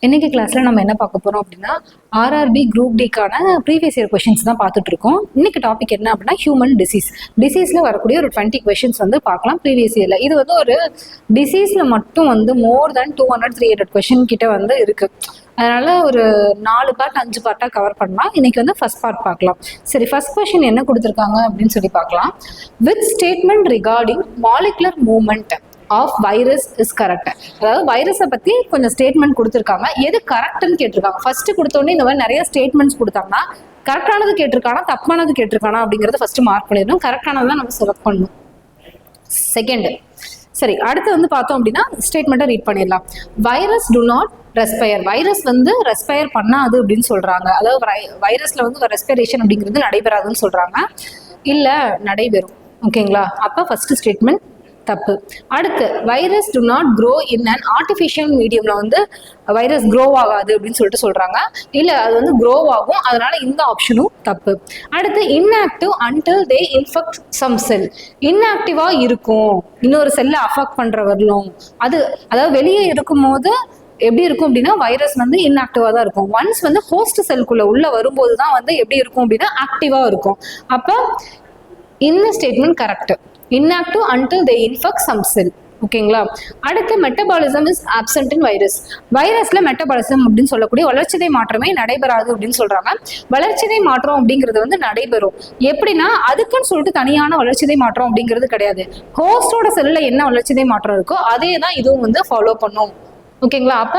இன்னைக்கு கிளாஸ்ல நம்ம என்ன பார்க்க போறோம் அப்படின்னா ஆர்ஆர்பி குரூப் டிக்கான ப்ரீவியஸ் இயர் கொஸ்டின்ஸ் தான் பார்த்துட்டு இருக்கோம். இன்னைக்கு டாபிக் என்ன அப்படின்னா ஹியூமன் டிசீஸ்ல வரக்கூடிய ஒரு 20 கொஸ்டின்ஸ் வந்து பார்க்கலாம் ப்ரீவியஸ் இயர்ல. இது வந்து ஒரு டிசீஸ்ல மட்டும் வந்து மோர் தென் 200-300 கொஸ்டின் கிட்ட வந்து இருக்கு. அதனால ஒரு 4 பார்ட் 5 பார்ட்டா கவர் பண்ணலாம். இன்னைக்கு வந்து ஃபர்ஸ்ட் பார்ட் பார்க்கலாம். சரி, ஃபர்ஸ்ட் கொஸ்டின் என்ன கொடுத்துருக்காங்க அப்படின்னு சொல்லி பார்க்கலாம். With statement regarding molecular movement of virus is correct. அதாவது வைரஸை பத்தி கொஞ்சம் ஸ்டேட்மெண்ட் கொடுத்துருக்காங்க. எது கரெக்ட்னு கேட்டிருக்காங்க. ஃபர்ஸ்ட் கொடுத்தோடனே இந்த மாதிரி நிறைய ஸ்டேட்மெண்ட்ஸ் கொடுத்தாங்கன்னா கரெக்டானது கேட்டிருக்கானா தப்பானது கேட்டிருக்கானா அப்படிங்கறத ஃபர்ஸ்ட் மார்க் பண்ணிடணும். கரெக்டானது தான் நம்ம செலக்ட் பண்ணணும். செகண்ட், சரி, அடுத்து வந்து பார்த்தோம் அப்படின்னா ஸ்டேட்மெண்ட்டை ரீட் பண்ணிடலாம். Virus do not respire. Virus வந்து ரெஸ்பயர் பண்ணாது அப்படின்னு சொல்றாங்க. அதாவது வைரஸ்ல வந்து ரெஸ்பிரேஷன் அப்படிங்கிறது நடைபெறாதுன்னு சொல்றாங்க. இல்ல நடைபெறும். ஓகேங்களா? அப்ப ஃபர்ஸ்ட் ஸ்டேட்மெண்ட் தப்பு. அடுத்து virus do not grow in an artificial மீடியம்ல வந்து வைரஸ் க்ரோ ஆகாது அப்படின்னு சொல்லிட்டு சொல்றாங்க. இல்ல அது வந்து க்ரோ ஆகும், அதனால இந்த ஆப்ஷனும் தப்பு. அடுத்து inactive until they infect some cell. இன்ஆக்டிவா இருக்கும், இன்னொரு செல்லை அஃபெக்ட் பண்ற வரலும். அதாவது வெளியே இருக்கும் போது எப்படி இருக்கும் அப்படின்னா வைரஸ் வந்து இன்ஆக்டிவா தான் இருக்கும். ஒன்ஸ் வந்து ஹோஸ்ட் செல்குள்ள உள்ள வரும்போது தான் வந்து எப்படி இருக்கும் அப்படின்னா ஆக்டிவா இருக்கும். அப்ப இந்த statement correct. inactive until they infect some cell. ஓகேங்களா? அடுத்து metabolism is absent in virus. வைரஸ்ல மெட்டபாலிசம் அப்படின்னு சொல்லக்கூடிய வளர்ச்சிதை மாற்றமே நடைபெறாது அப்படின்னு சொல்றாங்க. வளர்ச்சிதை மாற்றம் அப்படிங்கிறது வந்து நடைபெறும். எப்படின்னா அதுக்குன்னு சொல்லிட்டு தனியான வளர்ச்சிதை மாற்றம் அப்படிங்கிறது கிடையாது. ஹோஸ்டோட செல்ல என்ன வளர்ச்சிதை மாற்றம் இருக்கோ அதே தான் இதுவும் வந்து ஃபாலோ பண்ணும். ஓகேங்களா? அப்ப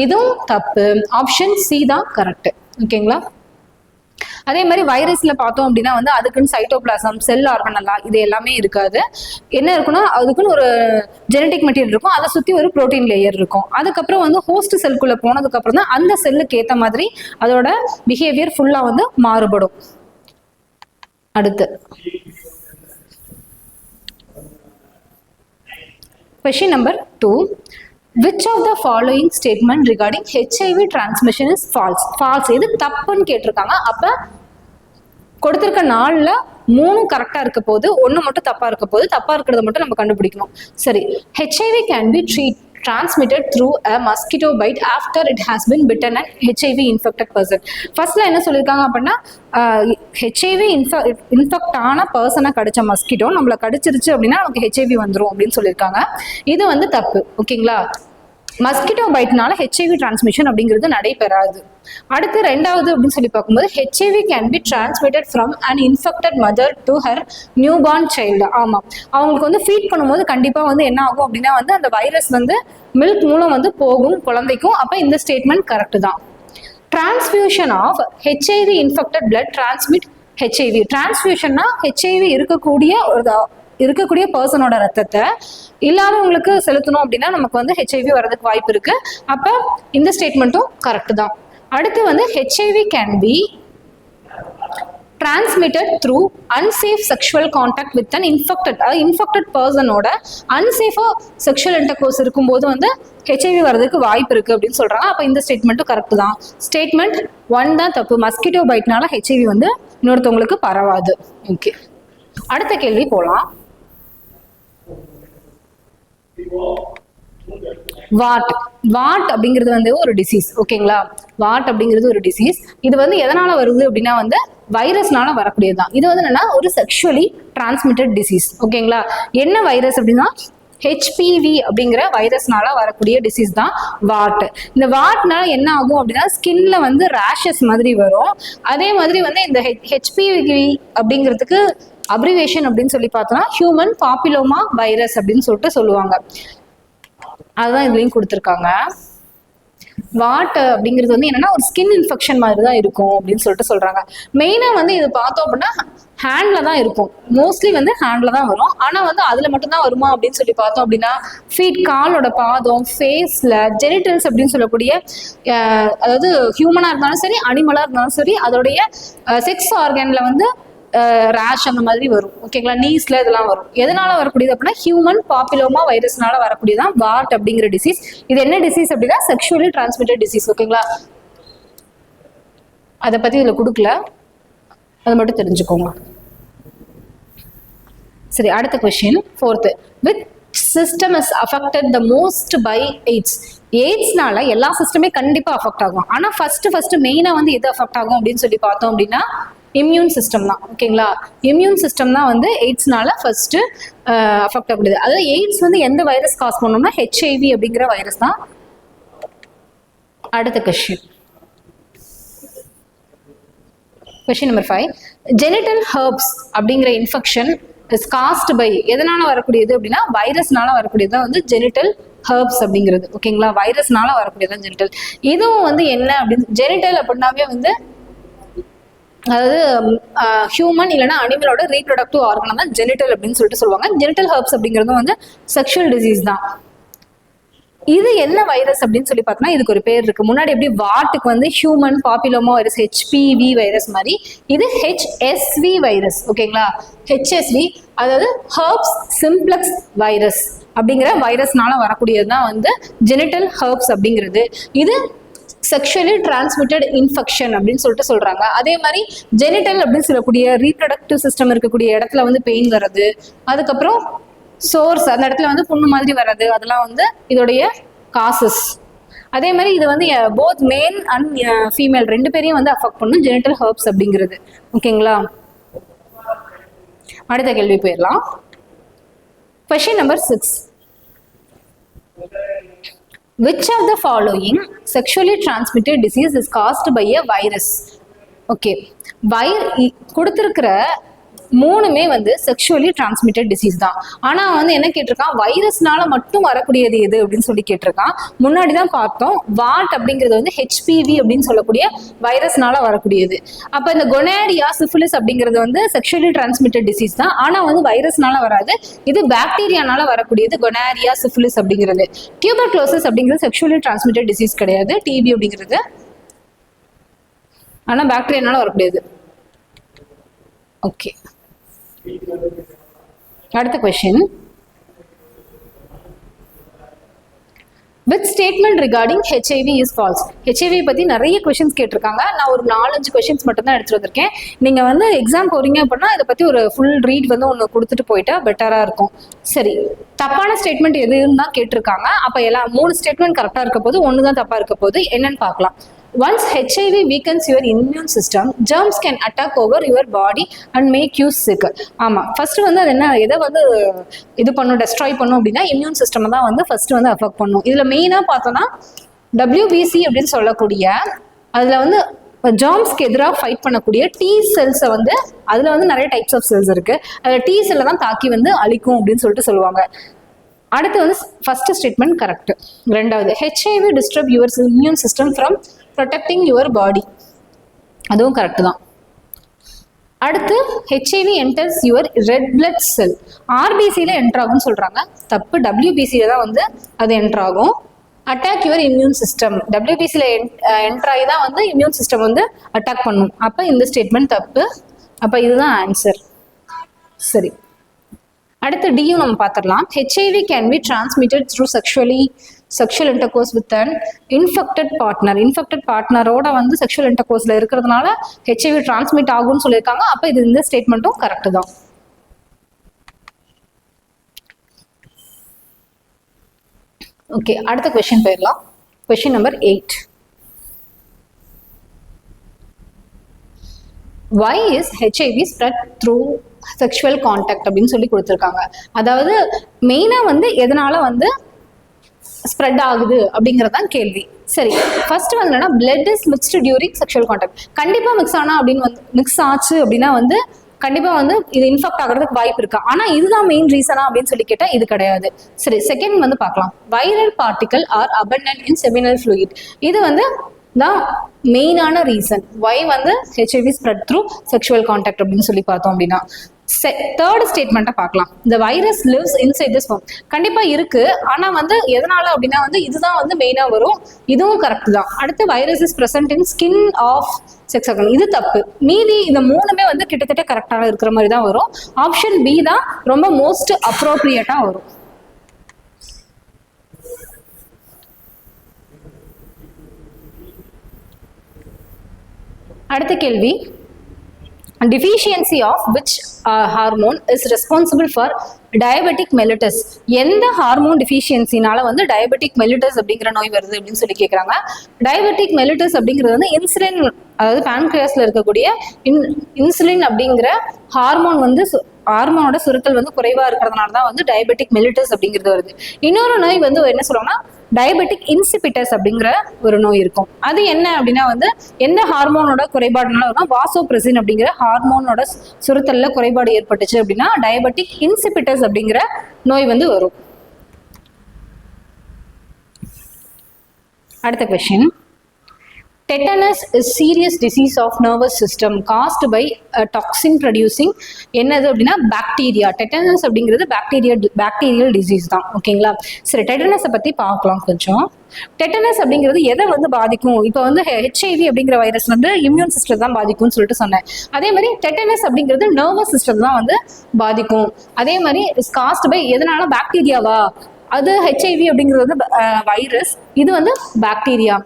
இதுவும் தப்பு. ஆப்ஷன் சி தான் கரெக்ட். ஓகேங்களா? அதே மாதிரி வைரஸ்ல பார்த்தோம் அப்படின்னா வந்து அதுக்குன்னு சைட்டோபிளாசம், செல் ஆர்கனலா இது எல்லாமே இருக்காது. என்ன இருக்குன்னா அதுக்குன்னு ஒரு ஜெனடிக் மெட்டீரியல் இருக்கும், அதை சுத்தி ஒரு புரோட்டீன் லேயர் இருக்கும். அதுக்கப்புறம் வந்து ஹோஸ்ட் செல்குள்ள போனதுக்கு அப்புறம் தான் அந்த செல்லுக்கு ஏற்ற மாதிரி அதோட பிஹேவியர் ஃபுல்லா வந்து மாறுபடும். அடுத்து question number 2. Which of the following statement regarding HIV transmission is false? False. இது தப்புன்னு கேட்டிருக்காங்க. அப்ப கொடுத்திருக்க 4ல 3 கரெக்டா இருக்க போது, 1 மட்டும் தப்பா இருக்க போது. தப்பா இருக்கிறத மட்டும் நம்ம கண்டுபிடிக்கணும். சரி, HIV can be transmitted through a mosquito bite after it has been bitten an HIV infected person. ஃபர்ஸ்ட்ல என்ன சொல்லியிருக்காங்க அப்படின்னா HIV இன்ஃபெக்ட் ஆன பர்சனை கடிச்ச மஸ்கிட்டோ நம்மளை கடிச்சிருச்சு அப்படின்னா நமக்கு HIV வந்துடும் அப்படின்னு சொல்லியிருக்காங்க. இது வந்து தப்பு. ஓகேங்களா? மஸ்கிட்டோ பைட்னால HIV டிரான்ஸ்மிஷன் அப்படிங்கிறது நடைபெறாது. அடுத்து 2வது அப்படின்னு சொல்லி பார்க்கும்போது HIV can be transmitted from an infected mother to her new born child. ஆமாம், அவங்களுக்கு வந்து ஃபீட் பண்ணும்போது கண்டிப்பாக வந்து என்ன ஆகும் அப்படின்னா வந்து அந்த வைரஸ் வந்து மில்க் மூலம் வந்து போகும் குழந்தைக்கும். அப்போ இந்த ஸ்டேட்மெண்ட் கரெக்ட் தான். Transfusion of HIV infected blood transmit HIV. டிரான்ஸ்ஃபியூஷன்னா HIV இருக்கக்கூடிய பர்சனோட ரத்தத்தை இல்லாதவங்களுக்கு செலுத்தணும் அப்படின்னா நமக்கு வந்து HIV வர்றதுக்கு வாய்ப்பு இருக்கு. அப்ப இந்த ஸ்டேட்மெண்ட்டும் கரெக்ட் தான். அடுத்து வந்து HIV can be transmitted through unsafe sexual contact with an infected personோட unsafe sexual intercourse இருக்கும்போது வந்து HIV வர்றதுக்கு வாய்ப்பு இருக்கு அப்படின்னு சொல்றாங்க. அப்ப இந்த ஸ்டேட்மெண்ட்டும் கரெக்ட் தான். ஸ்டேட்மெண்ட் 1 தான் தப்பு. மஸ்கிட்டோ பைட்னால HIV வந்து இன்னொருத்தவங்களுக்கு பரவாது. ஓகே, அடுத்த கேள்வி போலாம். வாட் அப்படிங்கிறது வந்து ஒரு டிசீஸ். ஓகேங்களா? வாட் அப்படிங்கிறது ஒரு டிசீஸ். இது வந்து எதனால வருது அப்படின்னா வந்து வைரஸ்னால வரக்கூடியதுதான். இது வந்து என்னன்னா ஒரு செக்ஷுவலி டிரான்ஸ்மிட்டட் டிசீஸ். ஓகேங்களா? என்ன வைரஸ் அப்படின்னா HPV அப்படிங்கிற வைரஸ்னால வரக்கூடிய டிசீஸ் தான் வாட். இந்த வாட்னால என்ன ஆகும் அப்படின்னா ஸ்கின்ல வந்து ரேஷஸ் மாதிரி வரும். அதே மாதிரி வந்து இந்த HPV அப்படிங்கிறதுக்கு அப்ரிவேஷன் அப்படின்னு சொல்லி பார்த்தோம்னா ஹியூமன் பாப்பிலோமா வைரஸ் அப்படின்னு சொல்லிட்டு சொல்லுவாங்க. அதுதான் இதுலயும் கொடுத்துருக்காங்க. வாட் அப்படிங்கிறது வந்து என்னன்னா ஒரு ஸ்கின் இன்ஃபெக்ஷன் மாதிரி தான் இருக்கும் அப்படின்னு சொல்லிட்டு சொல்றாங்க. மெயினா வந்து இது பார்த்தோம் அப்படின்னா ஹேண்ட்ல தான் இருக்கும். மோஸ்ட்லி வந்து ஹேண்ட்ல தான் வரும். ஆனா வந்து அதுல மட்டும் தான் வருமா அப்படின்னு சொல்லி பார்த்தோம் அப்படின்னா ஃபீட், காலோட பாதம், ஃபேஸ்ல, ஜெனிட்டல்ஸ் அப்படின்னு சொல்லக்கூடிய அதாவது ஹியூமனா இருந்தாலும் சரி அனிமலா இருந்தாலும் சரி அதோடைய செக்ஸ் ஆர்கன்ல வந்து ரேஷ் அந்த மாதிரி வரும். ஓகேங்களா? நீஸ்ல இதெல்லாம் வரும். எதனால வரக்கூடியது அப்படின்னா ஹியூமன் பாப்பிலோமா வைரஸ்னால வரக்கூடியதான் வாட் அப்படிங்கிற டிசீஸ். இது என்ன டிசீஸ் அப்படின்னா செக்ஷுவலி டிரான்ஸ்மிட்டட் டிசீஸ். ஓகேங்களா? அதை பத்தி இதுல கொடுக்கல, அதை மட்டும் தெரிஞ்சுக்கோங்க. சரி, அடுத்த question 4th. Which system is affected the most by AIDS? எய்ட்ஸ்னால எல்லா சிஸ்டமே கண்டிப்பா அஃபெக்ட் ஆகும். ஆனா ஃபர்ஸ்ட் மெயினா வந்து எது அஃபெக்ட் ஆகும் அப்படின்னு சொல்லி பார்த்தோம் அப்படின்னா இம்யூன் சிஸ்டம் தான். ஓகேங்களா? இம்யூன் சிஸ்டம் தான் வந்து எய்ட்ஸ்னால ஃபர்ஸ்ட் அஃபெக்ட் ஆகப்படுது. அதாவது எய்ட்ஸ் வந்து எந்த வைரஸ் காஸ் பண்ணோம்னா ஹெச்ஐவி அப்படிங்கிற வைரஸ் தான். அடுத்த கொஸ்டின் நம்பர் 5. ஜெனிட்டல் ஹெர்ப்ஸ் அப்படிங்கிற இன்ஃபெக்ஷன் இஸ் காஸ்ட் பை எதனால வரக்கூடியது அப்படின்னா வைரஸ்னால வரக்கூடியது வந்து ஜெனிட்டல் ஹெர்ப்ஸ் அப்படிங்கிறது. ஓகேங்களா? வைரஸ்னால வரக்கூடியது ஜெனிட்டல். இதுவும் வந்து என்ன அப்படின்னு ஜெனிட்டல் அப்படின்னாவே வந்து அதாவது ஹியூமன் இல்லைன்னா அனிமலோட ரீப்ரொடக்டிவ் ஆர்கனம் தான் ஜெனிட்டல் அப்படின்னு சொல்லிட்டு சொல்லுவாங்க. ஜெனிட்டல் ஹெர்ப்ஸ் அப்படிங்கிறதும் வந்து செக்ஷுவல் டிசீஸ் தான். இது என்ன வைரஸ் அப்படின்னு சொல்லி பார்த்தோம்னா இதுக்கு ஒரு பேர் இருக்கு. முன்னாடி எப்படி வாட்டுக்கு வந்து human papilloma virus HPV virus மாதிரி இது ஹெச்எஸ்வி வைரஸ். ஓகேங்களா? ஹெச்எஸ்வி அதாவது ஹெர்ப்ஸ் சிம்ப்ளெக்ஸ் வைரஸ் அப்படிங்கிற வைரஸ்னால வரக்கூடியது தான் வந்து ஜெனிட்டல் ஹெர்ப்ஸ் அப்படிங்கிறது. இது செக்ஷுவலி டிரான்ஸ்மிட்டட் இன்ஃபெக்ஷன் அப்படின்னு சொல்லிட்டு சொல்றாங்க. அதே மாதிரி ஜெனிட்டல் அப்படின்னு சொல்லக்கூடிய ரீப்ரொடக்டிவ் சிஸ்டம் இருக்கக்கூடிய இடத்துல வந்து பெயின் வர்றது, அதுக்கப்புறம் சோர்ஸ் அந்த இடத்துல வந்து புண்ணு மாதிரி வர்றது, அதெல்லாம் வந்து இதோடைய காசஸ். அதே மாதிரி இது வந்து போத் மேல் அண்ட் ஃபீமேல் ரெண்டு பேரையும் வந்து அஃபெக்ட் பண்ணும் ஜெனிட்டல் ஹெர்ப்ஸ் அப்படிங்கிறது. ஓகேங்களா? அடுத்த கேள்வி போயிடலாம். Question number 6. Which of the following sexually transmitted disease is caused by a virus? Okay, கொடுத்திருக்கிற மூணுமே வந்து செக்ஷுவலி டிரான்ஸ்மிட்டட் டிசீஸ் தான். ஆனா வந்து என்ன கேட்டிருக்கான், வைரஸ்னால மட்டும் வரக்கூடியது எது அப்படின்னு சொல்லி கேட்டிருக்கான். முன்னாடி தான் பார்த்தோம் வாட் அப்படிங்கிறது வந்து ஹெச்பிவி அப்படின்னு சொல்லக்கூடிய வைரஸ்னால வரக்கூடியது. அப்ப இந்த கொனாரியா சிஃபிலிஸ் அப்படிங்கிறது வந்து செக்ஷுவலி டிரான்ஸ்மிட்டட் டிசீஸ் தான். ஆனா வந்து வைரஸ்னால வராது, இது பாக்டீரியானால வரக்கூடியது கொனாரியா சிஃபிலிஸ் அப்படிங்கிறது. டியூபர்குலோசிஸ் அப்படிங்கிறது செக்ஷுவலி டிரான்ஸ்மிட்டட் டிசீஸ் கிடையாது, டிபி அப்படிங்கிறது. ஆனா பாக்டீரியானால வரக்கூடியது. ஓகே, அடுத்த question. Which statement regarding HIV is false? HIV பத்தி நிறைய கொஸ்டின்ஸ் கேட்டிருக்காங்க. நான் ஒரு 4-5 கொஸ்டின்ஸ் மட்டும் தான் எடுத்துட்டு வந்திருக்கேன். நீங்க வந்து எக்ஸாம் போறீங்க அப்படின்னா இதை பத்தி ஒரு ஃபுல் ரீட் வந்து ஒன்று கொடுத்துட்டு போயிட்டா பெட்டரா இருக்கும். சரி, தப்பான ஸ்டேட்மெண்ட் எதுன்னு தான் கேட்டிருக்காங்க. அப்ப எல்லாம் 3 ஸ்டேட்மெண்ட் கரெக்டா இருக்க போது, 1 தான் தப்பா இருக்க போது. என்னன்னு பார்க்கலாம். Once HIV weakens your immune system, germs can attack over your body and make you sick. ஆமா, ஃபர்ஸ்ட் வந்து அது என்ன எதை வந்து இது பண்ணும், டெஸ்ட்ராய் பண்ணும் அப்படின்னா இம்யூன் சிஸ்டம் தான் வந்து ஃபர்ஸ்ட் வந்து அஃபெக்ட் பண்ணும். இதுல மெயினா பார்த்தோம்னா WBC அப்படின்னு சொல்லக்கூடிய அதுல வந்து ஜாம்ஸ்க்கு எதிராக ஃபைட் பண்ணக்கூடிய டி செல்ஸை வந்து அதுல வந்து நிறைய டைப்ஸ் ஆஃப் செல்ஸ் இருக்கு. அதுல டி செல்லை தான் தாக்கி வந்து அழிக்கும் அப்படின்னு சொல்லிட்டு சொல்லுவாங்க. அடுத்து வந்து ஃபர்ஸ்ட் ஸ்டேட்மெண்ட் கரெக்ட். ரெண்டாவது, HIV disturb your immune system from protecting your body, அதுவும் கரெக்ட் தான். அடுத்து HIV enters your red blood cell, RBCல என்டர் ஆகும்னு சொல்றாங்க. தப்பு, WBCல தான் வந்து அது என்டர் ஆகும். அட்டாக் யுவர் இம்யூன் சிஸ்டம், WBCல என்டர் ஆகி தான் வந்து இம்யூன் சிஸ்டம் வந்து அட்டாக் பண்ணும். அப்ப இந்த ஸ்டேட்மெண்ட் தப்பு. அப்ப இதுதான் ஆன்சர். சரி, அடுத்து டியும் நம்ம பார்த்துடலாம். HIV can be transmitted through sexual intercourse with an infected partner. infected partnerோட வந்து sexual intercourseல இருக்கிறதுனால HIV transmit ஆகும்னு சொல்லியிருக்காங்க. அப்ப இது இந்த ஸ்டேட்மெண்ட்டும் கரெக்ட் தான். ஓகே, அடுத்த கொஸ்டின் போயிடலாம். Question number 8. Why is HIV spread through sexual contact அப்படின்னு சொல்லி கொடுத்துருக்காங்க. அதாவது மெயினா வந்து எதனால வந்து ஸ்ப்ரெட் ஆகுது அப்படிங்கறதான் கேள்வி. சரி, ஃபர்ஸ்ட் வந்து என்னன்னா blood is mixed during sexual contact. கண்டிப்பா மிக்ஸ் ஆனா அப்படின்னு வந்து மிக்ஸ் ஆச்சு அப்படின்னா வந்து கண்டிப்பா வந்து இது இன்ஃபெக்ட் ஆகிறதுக்கு வாய்ப்பு இருக்கு. ஆனா இதுதான் மெயின் ரீசனா அப்படின்னு சொல்லி கேட்டா இது கிடையாது. சரி, செகண்ட் வந்து பார்க்கலாம். வைரல் பார்ட்டிகல் ஆர் அபண்டன்ட் இன் செமினல் ஃப்ளூயிட். இது வந்து தான் மெயினான ரீசன் வை வந்து HIV spread through sexual contact அப்படின்னு சொல்லி பார்த்தோம் அப்படின்னா. தேர்ட் ஸ்டேட்மெண்ட்டை பார்க்கலாம். இந்த virus lives inside the sperm. கண்டிப்பா இருக்கு, ஆனா வந்து எதனால அப்படின்னா வந்து இதுதான் வந்து மெயினா வரும். இதுவும் கரெக்ட் தான். அடுத்து virus is present in skin of sex organ. இது தப்பு. மீதி இந்த மூணுமே வந்து கிட்டத்தட்ட கரெக்டாக இருக்கிற மாதிரி தான் வரும். ஆப்ஷன் பி தான் ரொம்ப மோஸ்ட் அப்ரோப்ரியேட்டா வரும். அடுத்த கேள்வி, deficiency of which hormone is responsible for diabetic mellitus. எந்த ஹார்மோன் டிஃபிஷியன்சினால வந்து டயபெட்டிக் மெலிட்டஸ் அப்படிங்கிற நோய் வருது அப்படின்னு சொல்லி கேட்குறாங்க. டயபெட்டிக் மெலிட்டஸ் அப்படிங்கிறது வந்து இன்சுலின், அதாவது பான்கிரியாஸ்ல இருக்கக்கூடிய இன்சுலின் அப்படிங்கிற ஹார்மோன் வந்து ஹார்மோனோட சுரத்தல் வந்து குறைவா இருக்கிறதுனால தான் வந்து டயபெட்டிக் மெலிட்டஸ் அப்படிங்கிறது வருது. இன்னொரு நோய் வந்து என்ன சொல்லுவாங்கன்னா டயபெட்டிக் இன்சிபிட்டஸ் அப்படிங்கிற ஒரு நோய் இருக்கும். அது என்ன அப்படின்னா வந்து எந்த ஹார்மோனோட குறைபாடுனால வரும்னா வாசோப்ரெசின் அப்படிங்கிற ஹார்மோனோட சுரத்தல்ல குறைபாடு ஏற்பட்டுச்சு அப்படின்னா டயபெட்டிக் இன்சிபிட்டஸ் அப்படிங்கிற நோய் வந்து வரும். அடுத்த question, tetanus is serious disease of nervous system caused by a toxin producing என்னது அப்படின்னா பாக்டீரியா. டெட்டனஸ் அப்படிங்கிறது பாக்டீரியல் டிசீஸ் தான். ஓகேங்களா? சரி, டெட்டனஸை பற்றி பார்க்கலாம் கொஞ்சம். டெட்டனஸ் அப்படிங்கிறது எதை வந்து பாதிக்கும்? இப்போ வந்து ஹெச்ஐவி அப்படிங்கிற வைரஸ் வந்து இம்யூன் சிஸ்டம் தான் பாதிக்கும்னு சொல்லிட்டு சொன்னேன். அதே மாதிரி டெட்டனஸ் அப்படிங்கிறது நர்வஸ் சிஸ்டம் தான் வந்து பாதிக்கும். அதே மாதிரி இஸ் காஸ்ட் பை எதனால? பாக்டீரியாவா? அது ஹெச்ஐவி அப்படிங்கிறது வந்து வைரஸ், இது வந்து பாக்டீரியா.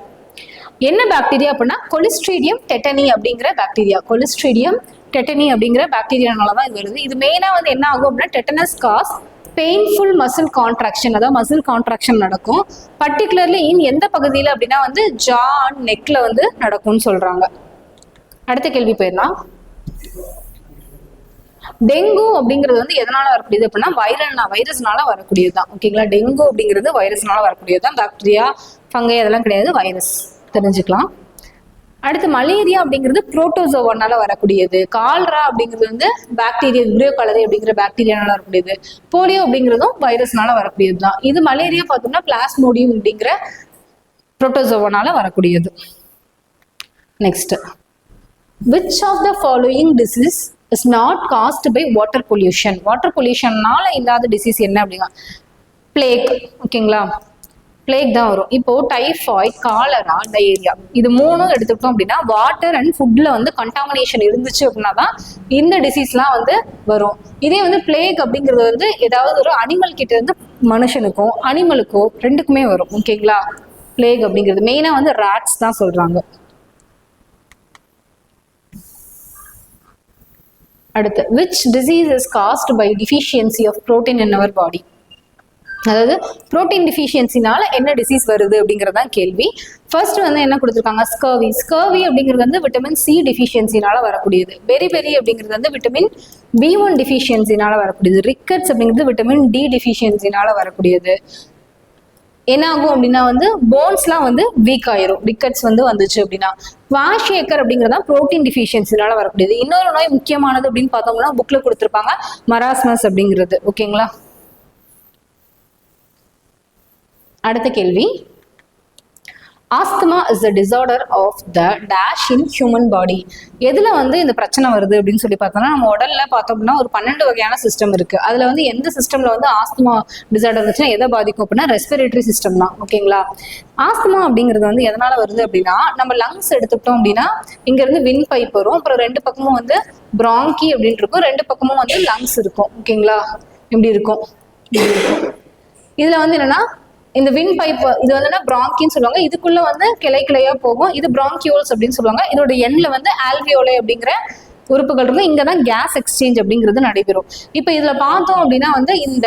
என்ன பாக்டீரியா அப்படின்னா கொலிஸ்ட்ரீடியம் டெட்டனி அப்படிங்கிற பாக்டீரியா. கொலிஸ்ட்ரீடியம் டெட்டனி அப்படிங்கிற பாக்டீரியானால தான் இது வருது. இது மெயினாக வந்து என்ன ஆகும் அப்படின்னா tetanus cause painful muscle contraction, அதாவது மசில் கான்ட்ராக்ஷன் நடக்கும். பர்டிகுலர்லி எந்த பகுதியில் அப்படின்னா வந்து ஜா அண்ட் நெக்ல வந்து நடக்கும்னு சொல்றாங்க. அடுத்த கேள்வி போயிடலாம். டெங்கு அப்படிங்கிறது வந்து எதனால வரக்கூடியது அப்படின்னா வைரஸ்னால வரக்கூடியது தான். ஓகேங்களா? டெங்கு அப்படிங்கிறது வைரஸ்னால வரக்கூடியது தான். பாக்டீரியா, ஃபங்கை அதெல்லாம் கிடையாது, வைரஸ் தெரிஞ்சுக்கலாம். அடுத்து மலேரியா அப்படிங்கிறது புரோட்டோசோவானால வரக்கூடியது. கால்ரா அப்படிங்கிறது வந்து பாக்டீரியா, விப்ரியோ காலரி அப்படிங்கிற பாக்டீரியானால வரக்கூடியது. போலியோ அப்படிங்கிறதும் வைரஸ்னால வரக்கூடியது தான். இது மலேரியா பார்த்தோம்னா பிளாஸ்மோடியம் அப்படிங்கிற புரோட்டோசோவானால வரக்கூடியது. Next, which of the following disease is not caused by water pollution? Water பொல்யூஷன்னால இல்லாத டிசீஸ் என்ன அப்படின்னா பிளேக். ஓகேங்களா? பிளேக் தான் வரும். இப்போ டைஃபாய்ட், காலரா, டயரியா இது மூணும் எடுத்துக்கிட்டோம் அப்படின்னா வாட்டர் அண்ட் ஃபுட்ல வந்து கண்டாமினேஷன் இருந்துச்சு அப்படின்னா தான் இந்த டிசீஸ்லாம் வந்து வரும். இதே வந்து பிளேக் அப்படிங்கிறது வந்து ஏதாவது ஒரு அனிமல் கிட்ட இருந்து மனுஷனுக்கும் அனிமலுக்கோ ரெண்டுக்குமே வரும். ஓகேங்களா? பிளேக் அப்படிங்கிறது மெயினா வந்து ராட்ஸ் தான் சொல்றாங்க. அடுத்து, which disease is caused by deficiency of protein in our body? அதாவது புரோட்டீன் டிஃபிஷியன்சினால என்ன டிசீஸ் வருது அப்படிங்கறதான் கேள்வி. ஃபர்ஸ்ட் வந்து என்ன கொடுத்துருக்காங்க? ஸ்கர்வி. ஸ்கர்வி அப்படிங்கிறது வந்து விட்டமின் சி டிஃபிஷியன்சினால வரக்கூடியது. பெரி அப்படிங்கிறது வந்து விட்டமின் B1 டிஃபிஷியன்சினால வரக்கூடியது. ரிக்கட்ஸ் அப்படிங்கிறது விட்டமின் டி டிஃபிஷியன்சினால வரக்கூடியது. என்ன ஆகும் அப்படின்னா வந்து போன்ஸ்லாம் வந்து வீக் ஆயிரும் ரிக்கட்ஸ் வந்து வந்துச்சு அப்படின்னா. வாஷேக்கர் அப்படிங்கிறதா புரோட்டீன் டிஃபிஷியன்சினால வரக்கூடியது. இன்னொரு நோய் முக்கியமானது அப்படின்னு பார்த்தோம்னா புக்ல கொடுத்துருப்பாங்க, மராஸ்மஸ் அப்படிங்கிறது. ஓகேங்களா? அடுத்த கேள்வி, asthma is a disorder of the dash in human body. எதுல வந்து இந்த பிரச்சனை வருது அப்படின்னு சொல்லி பார்த்தோம்னா நம்ம உடல்ல பார்த்தோம்னா ஒரு 12 வகையான சிஸ்டம் இருக்கு. அதுல வந்து எந்த சிஸ்டம்ல வந்து ஆஸ்துமா டிசார்டர் இருந்துச்சுன்னா எதை பாதிக்கும் அப்படின்னா ரெஸ்பிரேட்டரி சிஸ்டம் தான். ஓகேங்களா? ஆஸ்துமா அப்படிங்கிறது வந்து எதனால வருது அப்படின்னா நம்ம லங்ஸ் எடுத்துக்கிட்டோம் அப்படின்னா இங்க இருந்து வின் பைப் வரும், அப்புறம் ரெண்டு பக்கமும் வந்து பிராங்கி அப்படின்னு இருக்கும், ரெண்டு பக்கமும் வந்து லங்ஸ் இருக்கும். ஓகேங்களா? இப்படி இருக்கும். இதுல வந்து என்னன்னா இந்த வின் பைப் இது வந்து பிராங்கின்னு சொல்லுவாங்க. இதுக்குள்ள வந்து கிளையா போகும். இது பிராங்கியோல்ஸ் அப்படின்னு சொல்லுவாங்க. இதோட எண்ட்ல வந்து ஆல்வியோலை அப்படிங்கிற உறுப்புகள் இருக்கு. இங்கதான் கேஸ் எக்ஸ்சேஞ்ச் அப்படிங்கிறது நடைபெறும். இப்ப இதுல பார்த்தோம் அப்படின்னா வந்து இந்த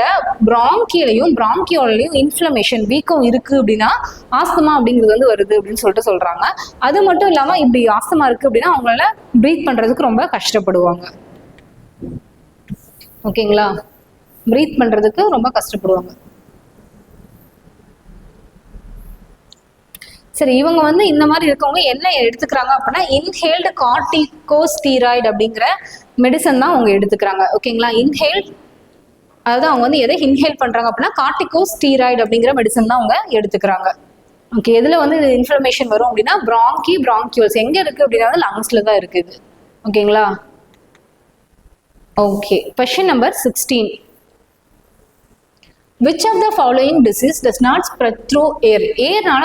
பிராங்கியிலையும் பிராங்கியோலையும் இன்ஃபிளமேஷன் வீக்கம் இருக்கு அப்படின்னா ஆஸ்துமா அப்படிங்கிறது வந்து வருது அப்படின்னு சொல்லிட்டு சொல்றாங்க. அது மட்டும் இல்லாம இப்படி ஆஸ்துமா இருக்கு அப்படின்னா அவங்களால பிரீத் பண்றதுக்கு ரொம்ப கஷ்டப்படுவாங்க. ஓகேங்களா? பிரீத் பண்றதுக்கு ரொம்ப கஷ்டப்படுவாங்க. சரி, இவங்க வந்து இந்த மாதிரி இருக்கவங்க என்ன எடுத்துக்கிறாங்க அப்படின்னா இன்ஹேல்டு கார்டிகோஸ்டீராய்டு அப்படிங்கிற மெடிசன் தான் அவங்க எடுத்துக்கிறாங்க. ஓகேங்களா? இன்ஹேல்ட், அதாவது அவங்க வந்து எதை இன்ஹேல் பண்றாங்க அப்படின்னா கார்டிகோஸ்டீராய்டு அப்படிங்கிற மெடிசன் தான் அவங்க எடுத்துக்கிறாங்க. ஓகே, எதுல வந்து இது இன்ஃப்ளமேஷன் வரும் அப்படின்னா பிராங்கியோல்ஸ் எங்க இருக்கு அப்படின்னா லங்ஸ்ல தான் இருக்குது. ஓகேங்களா? Okay, question number 16. Which of the following disease does not spread through air? ஏர்னால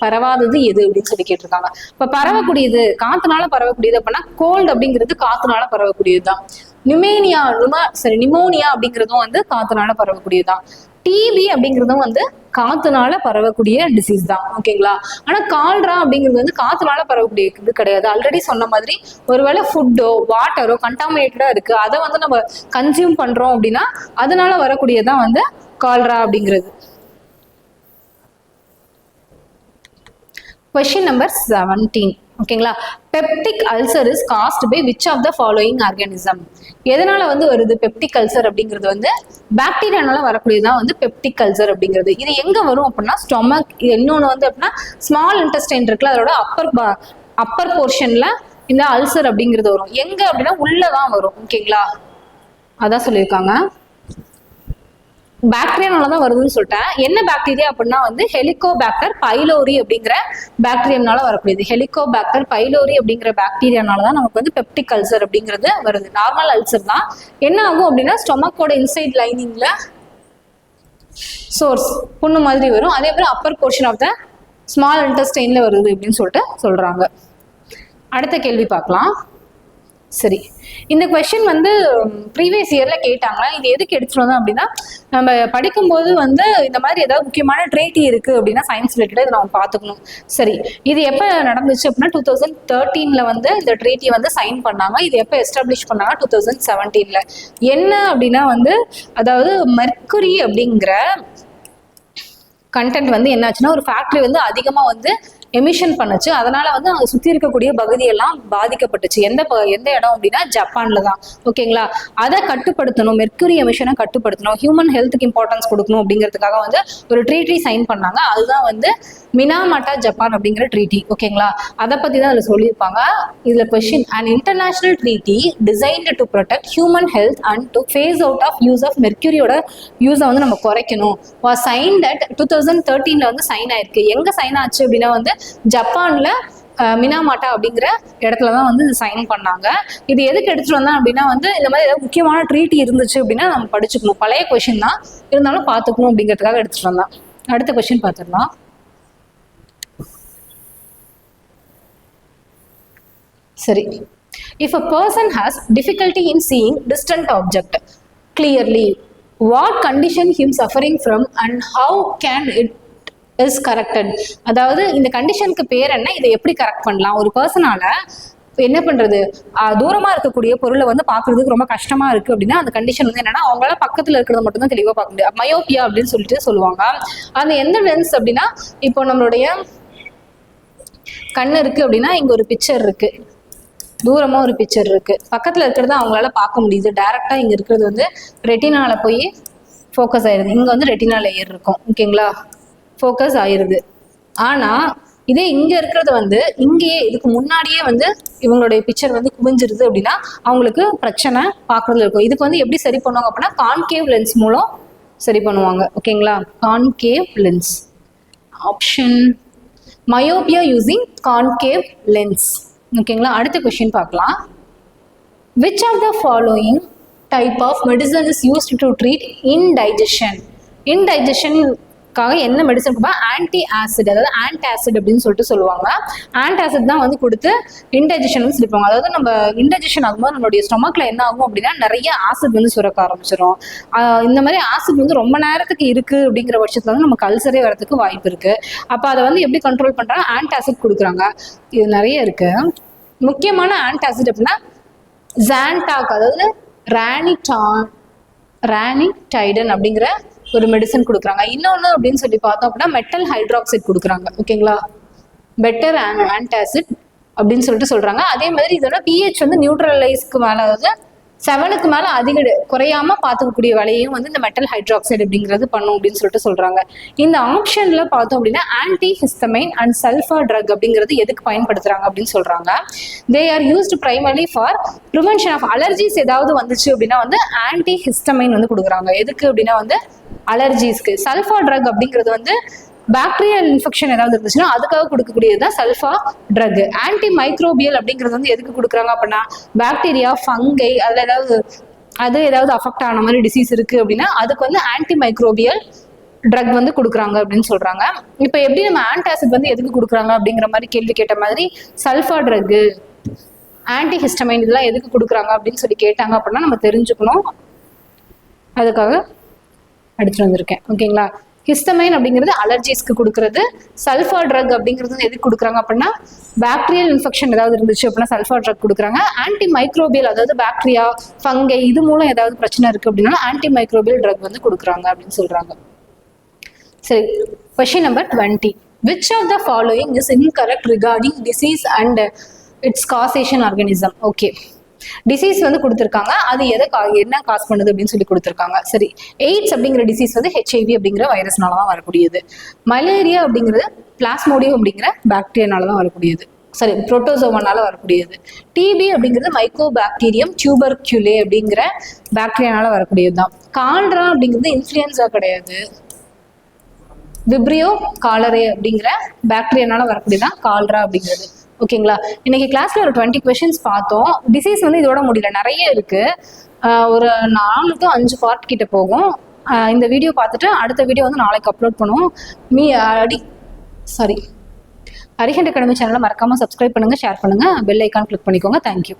பரவாதது எது அப்படின்னு சொல்லி கேட்டிருக்காங்க. இப்ப பரவக்கூடியது காத்துனால பரவக்கூடியது அப்படின்னா கோல்டு அப்படிங்கிறது காத்துனால பரவக்கூடியதுதான். நிமோனியா அப்படிங்கிறதும் வந்து காத்துனால பரவக்கூடியதுதான். டிபி அப்படிங்கிறதும் வந்து காத்துனால பரவக்கூடிய டிசீஸ் தான், ஓகேங்களா. ஆனா கால்ரா அப்படிங்கிறது வந்து காத்துனால பரவக்கூடிய இது கிடையாது. ஆல்ரெடி சொன்ன மாதிரி ஒருவேளை ஃபுட்டோ வாட்டரோ கண்டாமினேட்டடா இருக்கு, அதை வந்து நம்ம கன்சியூம் பண்றோம் அப்படின்னா அதனால வரக்கூடியதான் வந்து கால்ரா அப்படிங்கிறது. கொஸ்டின் நம்பர் 17, ஓகேங்களா. Peptic ulcer is caused by which of the following organism. எதனால வந்து வருது பெப்டிக் அல்சர் அப்படிங்கிறது வந்து பாக்டீரியானால வரக்கூடியதான் வந்து பெப்டிக் அல்சர் அப்படிங்கிறது. இது எங்க வரும் அப்படின்னா ஸ்டொமக், இன்னொன்று வந்து அப்படின்னா ஸ்மால் இன்டெஸ்டைன் இருக்குல்ல, அதோட அப்பர் போர்ஷன்ல இந்த அல்சர் அப்படிங்கிறது வரும். எங்க அப்படின்னா உள்ளதான் வரும், ஓகேங்களா. அதான் சொல்லியிருக்காங்க. பாக்டீரியானால தான் வருதுன்னு சொல்லிட்டேன். என்ன பாக்டீரியா அப்படின்னா வந்து ஹெலிகோபாக்டர் பைலோரி அப்படிங்கிற பாக்டீரியானால வரக்கூடியது. ஹெலிகோபாக்டர் பைலோரி அப்படிங்கிற பாக்டீரியானால தான் நமக்கு வந்து பெப்டிக் அல்சர் அப்படிங்கிறது வருது. நார்மல் அல்சர் தான். என்ன ஆகும் அப்படின்னா ஸ்டொமக்கோட இன்சைட் லைனிங்ல சோர்ஸ் புண்ணு மாதிரி வரும். அதே மாதிரி upper portion of the small இன்டெஸ்டைன்ல வருது அப்படின்னு சொல்லிட்டு சொல்றாங்க. அடுத்த கேள்வி பார்க்கலாம். சரி, இந்த கொஸ்டின் வந்து ப்ரீவியஸ் இயர்ல கேட்டாங்க. இது எதுக்கு எடுத்துட்டு வந்தோம் அப்படின்னா, நம்ம படிக்கும்போது வந்து இந்த மாதிரி ஏதாவது முக்கியமான ட்ரீட்டி இருக்கு அப்படின்னா சயின்ஸ் ரிலேட்டடா இதை நம்ம பார்த்துக்கணும். சரி, இது எப்போ நடந்துச்சு அப்படின்னா 2013ல வந்து இந்த ட்ரீட்டி வந்து சைன் பண்ணாங்க. இது எப்போ எஸ்டாப்ளிஷ் பண்ணாங்க 2017ல. என்ன அப்படின்னா வந்து அதாவது மெர்க்குரி அப்படிங்கிற கண்டென்ட் வந்து என்னாச்சுன்னா ஒரு ஃபேக்டரி வந்து அதிகமாக வந்து எமிஷன் பண்ணுச்சு. அதனால வந்து அங்கே சுற்றி இருக்கக்கூடிய பகுதியெல்லாம் பாதிக்கப்பட்டுச்சு. எந்த இடம் அப்படின்னா ஜப்பான்ல தான், ஓகேங்களா. அதை கட்டுப்படுத்தணும், மெர்க்குரி எமிஷனை கட்டுப்படுத்தணும், ஹியூமன் ஹெல்த்துக்கு இம்பார்ட்டன்ஸ் கொடுக்கணும் அப்படிங்கிறதுக்காக வந்து ஒரு ட்ரீட்டி சைன் பண்ணாங்க. அதுதான் வந்து மினாமாட்டா ஜப்பான் அப்படிங்கிற ட்ரீட்டி, ஓகேங்களா. அதை பற்றி தான் அதில் சொல்லியிருப்பாங்க. இதில் question, and international treaty designed to protect human health and to phase out of use of மெர்க்குரியோட யூஸை வந்து நம்ம குறைக்கணும். வாஸ் சைன்ட் அட் 2013ல வந்து சைன் ஆயிருக்கு. எங்க சைன் ஆச்சு அப்படின்னா வந்து ஜப்பான்ல மினாமாட்டா அப்படிங்கிற இடத்துல தான் வந்து சைன் பண்ணாங்க. இது எதுக்கு எடுத்துட்டு வந்தேன் அப்படின்னா வந்து இந்த மாதிரி ஏதாவது முக்கியமான ட்ரீட்டி இருந்துச்சு அப்படின்னா நம்ம படிச்சுக்கணும். பழைய கொஸ்டின் தான் இருந்தாலும் பார்த்துக்கணும் அப்படிங்கிறதுக்காக எடுத்துட்டு வந்தேன். அடுத்த கொஸ்டின் பார்த்துடலாம். சரி, if a person has difficulty in seeing distant object clearly, what condition him suffering from and how can it is corrected. அதாவது இந்த கண்டிஷனுக்கு பேர் என்ன, இதை எப்படி கரெக்ட் பண்ணலாம். ஒரு பர்சனால என்ன பண்றது, தூரமா இருக்கக்கூடிய பொருளை வந்து பாக்குறதுக்கு ரொம்ப கஷ்டமா இருக்கு அப்படின்னா அந்த கண்டிஷன் வந்து என்னன்னா அவங்களால பக்கத்துல இருக்கிறத மட்டும் தான் தெளிவா பார்க்க முடியும். மயோபியா அப்படின்னு சொல்லிட்டு சொல்லுவாங்க. அந்த எந்த லென்ஸ் அப்படின்னா இப்போ நம்மளுடைய கண்ணு இருக்கு அப்படின்னா இங்க ஒரு பிக்சர் இருக்கு, தூரமா ஒரு பிக்சர் இருக்கு, பக்கத்துல இருக்கிறத அவங்களால பார்க்க முடியுது. டைரக்டா இங்க இருக்கிறது வந்து ரெட்டினால போய் ஃபோக்கஸ் ஆயிருது. இங்க வந்து ரெட்டினா லேயர் இருக்கும், ஓகேங்களா, ஃபோக்கஸ் ஆயிருது. ஆனா இதே இங்க இருக்கிறது வந்து இங்கேயே இதுக்கு முன்னாடியே வந்து இவங்களுடைய பிக்சர் வந்து குவிஞ்சிருது அப்படின்னா அவங்களுக்கு பிரச்சனை பார்க்கறதுல இருக்கும். இதுக்கு வந்து எப்படி சரி பண்ணுவாங்க அப்படின்னா கான்கேவ் லென்ஸ் மூலம் சரி பண்ணுவாங்க, ஓகேங்களா. Concave lens option, myopia using concave lens, ஓகேங்களா. அடுத்த கொஸ்டின் பார்க்கலாம். Which of the following type of medicine is used to treat indigestion? இன்டைஜஷனுக்காக என்ன மெடிசன் கொடுப்பா, ஆன்டி ஆசிட், அதாவது ஆன்டாசிட் அப்படின்னு சொல்லிட்டு சொல்லுவாங்க. ஆன்டாசிட் தான் வந்து கொடுத்து இன்டைஜஷன் வந்து சொல்லிப்பாங்க. அதாவது நம்ம இன்டைஜஷன் ஆகும்போது நம்மளுடைய ஸ்டொமக்ல என்ன ஆகும் அப்படின்னா நிறைய ஆசிட் வந்து சுரக்க ஆரம்பிச்சிடும். இந்த மாதிரி ஆசிட் வந்து ரொம்ப நேரத்துக்கு இருக்கு அப்படிங்கிற பட்சத்துல வந்து நமக்கு அல்சரே வரதுக்கு வாய்ப்பு இருக்கு. அப்போ அதை வந்து எப்படி கண்ட்ரோல் பண்றாங்க, ஆன்டாசிட் கொடுக்குறாங்க. இது நிறைய இருக்கு. முக்கியமான ஆன்டாசிட் அப்படின்னா ஜான்டாக், அதாவது ரானிடைடன் அப்படிங்கிற ஒரு மெடிசன் கொடுக்குறாங்க. இன்னொன்று அப்படின்னு சொல்லி பார்த்தோம் அப்படின்னா மெட்டல் ஹைட்ராக்சைட் கொடுக்குறாங்க, ஓகேங்களா. பெட்டர் ஆன்டாசிட் அப்படின்னு சொல்லிட்டு சொல்றாங்க. அதே மாதிரி இதோட பிஹெச் வந்து நியூட்ரலைஸ்க்கு மேலே, அதாவது 7க்கு மேலே அதிக குறையாம பார்த்துக்கக்கூடிய வேலையும் வந்து இந்த மெட்டல் ஹைட்ராக்சைடு அப்படிங்கிறது பண்ணும் அப்படின்னு சொல்லிட்டு சொல்றாங்க. இந்த ஆப்ஷன்ல பார்த்தோம் அப்படின்னா anti histamine and sulphur drug அப்படிங்கிறது எதுக்கு பயன்படுத்துறாங்க அப்படின்னு சொல்றாங்க. They are used primarily for prevention of allergies. ஏதாவது வந்துச்சு அப்படின்னா வந்து ஆன்டி ஹிஸ்டமைன் வந்து கொடுக்குறாங்க. எதுக்கு அப்படின்னா வந்து அலர்ஜிஸ்க்கு. சல்ஃபர் ட்ரக் அப்படிங்கிறது வந்து பாக்டீரியல் இன்ஃபெக்ஷன் ஏதாவது இருந்துச்சுன்னா அதுக்காக கொடுக்கக்கூடியது தான் சல்ஃபா ட்ரக். ஆன்டி மைக்ரோபியல் அப்படிங்கிறது வந்து எதுக்கு கொடுக்குறாங்க அப்படின்னா பாக்டீரியா, ஃபங்கை, அது ஏதாவது அஃபெக்ட் ஆன மாதிரி டிசீஸ் இருக்கு அப்படின்னா அதுக்கு வந்து ஆன்டி மைக்ரோபியல் ட்ரக் வந்து கொடுக்குறாங்க அப்படின்னு சொல்றாங்க. இப்போ எப்படி நம்ம ஆன்டாசிட் வந்து எதுக்கு கொடுக்குறாங்க அப்படிங்கிற மாதிரி கேள்வி கேட்ட மாதிரி சல்ஃபா ட்ரக், ஆன்டி ஹிஸ்டமைன் இதெல்லாம் எதுக்கு கொடுக்குறாங்க அப்படின்னு சொல்லி கேட்டாங்க அப்படின்னா நம்ம தெரிஞ்சுக்கணும். அதுக்காக எடுத்துட்டு வந்திருக்கேன். ஓகேங்களா? ஹிஸ்டமைன் அப்படிங்கிறது அலர்ஜிஸ்க்கு கொடுக்கறது. சல்ஃபா ட்ரக் அப்படிங்கிறது எதுக்கு கொடுக்குறாங்க அப்படின்னா பாக்டீரியல் இன்ஃபெக்ஷன் ஏதாவது இருந்துச்சு அப்படின்னா சல்ஃபா ட்ரக் கொடுக்குறாங்க. ஆன்டி மைக்ரோபியல் அதாவது பாக்டீரியா ஃபங்கை இது மூலம் ஏதாவது பிரச்சனை இருக்கு அப்படின்னா ஆன்டி மைக்ரோபியல் ட்ரக் வந்து கொடுக்குறாங்க அப்படின்னு சொல்றாங்க. சரி, question number 20. Which of the following is incorrect regarding disease and its causation organism? Okay, disease வந்து கொடுத்துருக்காங்க, அது என்ன காஸ் பண்ணுது அப்படின்னு சொல்லி கொடுத்துருக்காங்க. சரி, எய்ட்ஸ் அப்படிங்கிற டிசீஸ் வந்து HIV அப்படிங்கிற வைரஸ்னால தான் வரக்கூடியது. மலேரியா அப்படிங்கிறது பிளாஸ்மோடியம் அப்படிங்கிற பாக்டீரியானால தான் வரக்கூடியது. சரி, புரோட்டோசோவானால வரக்கூடியது. டிபி அப்படிங்கிறது மைக்கோ பாக்டீரியம் டியூபர்குலே அப்படிங்கிற பாக்டீரியானால வரக்கூடியது தான். கால்ரா அப்படிங்கிறது இன்ஃப்ளூயன்ஸா கிடையாது, விப்ரியோ காலரே அப்படிங்கிற பாக்டீரியானால வரக்கூடியதான் கால்ரா அப்படிங்கிறது. ஓகேங்களா? இன்னைக்கு கிளாஸ்ல ஒரு 20 கொஸ்டின்ஸ் பார்த்தோம். டிசீஸ் வந்து இதோட முடியல, நிறைய இருக்கு. ஒரு 4 to 5 பார்ட் கிட்ட போகும். இந்த வீடியோ பார்த்துட்டு அடுத்த வீடியோ வந்து நாளைக்கு அப்லோட் பண்ணுவோம். அரிஹண்ட் அகாடமி சேனலை மறக்காம சப்ஸ்கிரைப் பண்ணுங்க, ஷேர் பண்ணுங்க, பெல் ஐக்கான் கிளிக் பண்ணிக்கோங்க. தேங்க்யூ.